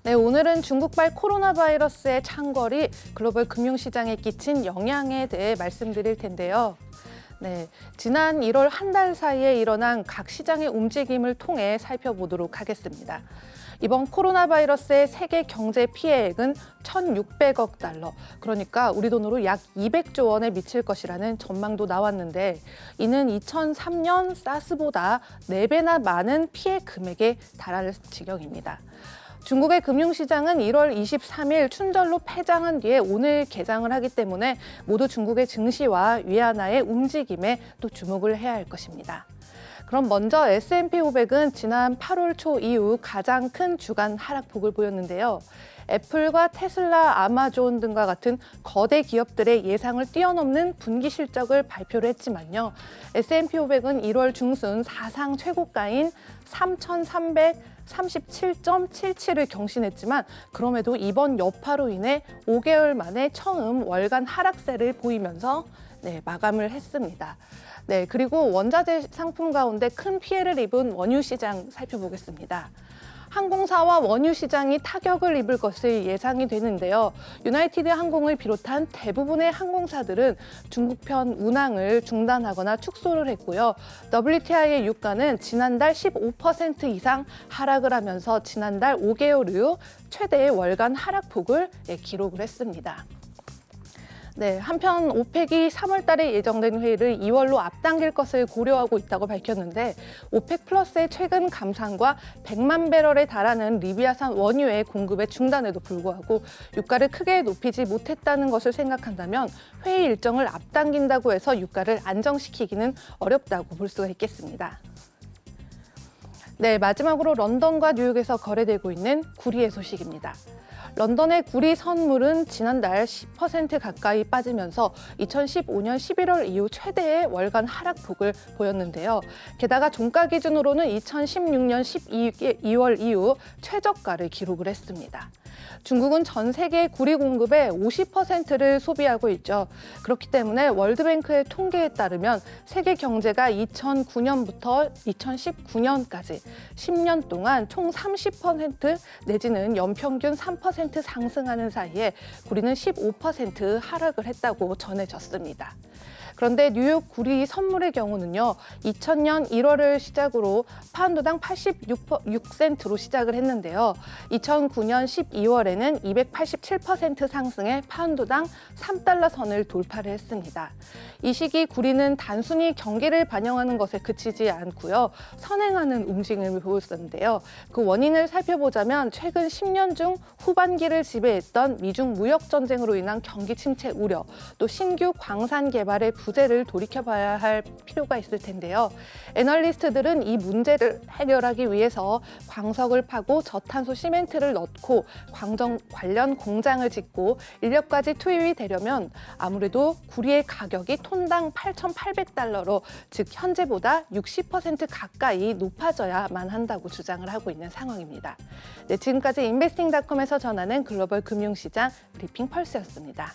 네, 오늘은 중국발 코로나 바이러스의 창궐이 글로벌 금융시장에 끼친 영향에 대해 말씀드릴 텐데요. 네, 지난 1월 한 달 사이에 일어난 각 시장의 움직임을 통해 살펴보도록 하겠습니다. 이번 코로나 바이러스의 세계 경제 피해액은 1,600억 달러, 그러니까 우리 돈으로 약 200조 원에 미칠 것이라는 전망도 나왔는데, 이는 2003년 사스보다 4배나 많은 피해 금액에 달할 지경입니다. 중국의 금융시장은 1월 23일 춘절로 폐장한 뒤에 오늘 개장을 하기 때문에 모두 중국의 증시와 위안화의 움직임에 또 주목을 해야 할 것입니다. 그럼 먼저 S&P 500은 지난 8월 초 이후 가장 큰 주간 하락폭을 보였는데요. 애플과 테슬라, 아마존 등과 같은 거대 기업들의 예상을 뛰어넘는 분기 실적을 발표를 했지만요. S&P 500은 1월 중순 사상 최고가인 3,337.77을 경신했지만 상품에도 이번 여파로 인해 5개월 만에 처음 월간 하락세를 보이면서 마감을 했습니다. 네, 그리고 원자재 상품 가운데 큰 피해를 입은 원유 시장 살펴보겠습니다. 항공사와 원유 시장이 타격을 입을 것을 예상이 되는데요. 유나이티드 항공을 비롯한 대부분의 항공사들은 중국편 운항을 중단하거나 축소를 했고요. WTI의 유가는 지난달 15% 이상 하락을 하면서 지난달 5개월 이후 최대의 월간 하락폭을 기록을 했습니다. 네, 한편 오펙이 3월 달에 예정된 회의를 2월로 앞당길 것을 고려하고 있다고 밝혔는데, 오펙 플러스의 최근 감산과 100만 배럴에 달하는 리비아산 원유의 공급의 중단에도 불구하고 유가를 크게 높이지 못했다는 것을 생각한다면 회의 일정을 앞당긴다고 해서 유가를 안정시키기는 어렵다고 볼 수가 있겠습니다. 네, 마지막으로 런던과 뉴욕에서 거래되고 있는 구리의 소식입니다. 런던의 구리 선물은 지난달 10% 가까이 빠지면서 2015년 11월 이후 최대의 월간 하락폭을 보였는데요. 게다가 종가 기준으로는 2016년 12월 이후 최저가를 기록을 했습니다. 중국은 전 세계 구리 공급의 50%를 소비하고 있죠. 그렇기 때문에 월드뱅크의 통계에 따르면 세계 경제가 2009년부터 2019년까지 10년 동안 총 30% 내지는 연평균 3% 상승하는 사이에 구리는 15% 하락을 했다고 전해졌습니다. 그런데 뉴욕 구리 선물의 경우는요, 2000년 1월을 시작으로 파운드당 86센트로 시작을 했는데요. 2009년 12월에는 287% 상승해 파운드당 3달러 선을 돌파를 했습니다. 이 시기 구리는 단순히 경기를 반영하는 것에 그치지 않고요, 선행하는 움직임을 보였었는데요. 그 원인을 살펴보자면 최근 10년 중 후반기를 지배했던 미중 무역 전쟁으로 인한 경기 침체 우려, 또 신규 광산 개발의 부재를 돌이켜봐야 할 필요가 있을 텐데요. 애널리스트들은 이 문제를 해결하기 위해서 광석을 파고 저탄소 시멘트를 넣고 광정 관련 공장을 짓고 인력까지 투입이 되려면 아무래도 구리의 가격이 톤당 8,800달러로, 즉 현재보다 60% 가까이 높아져야만 한다고 주장을 하고 있는 상황입니다. 네, 지금까지 인베스팅닷컴에서 전하는 글로벌 금융시장 브리핑 펄스였습니다.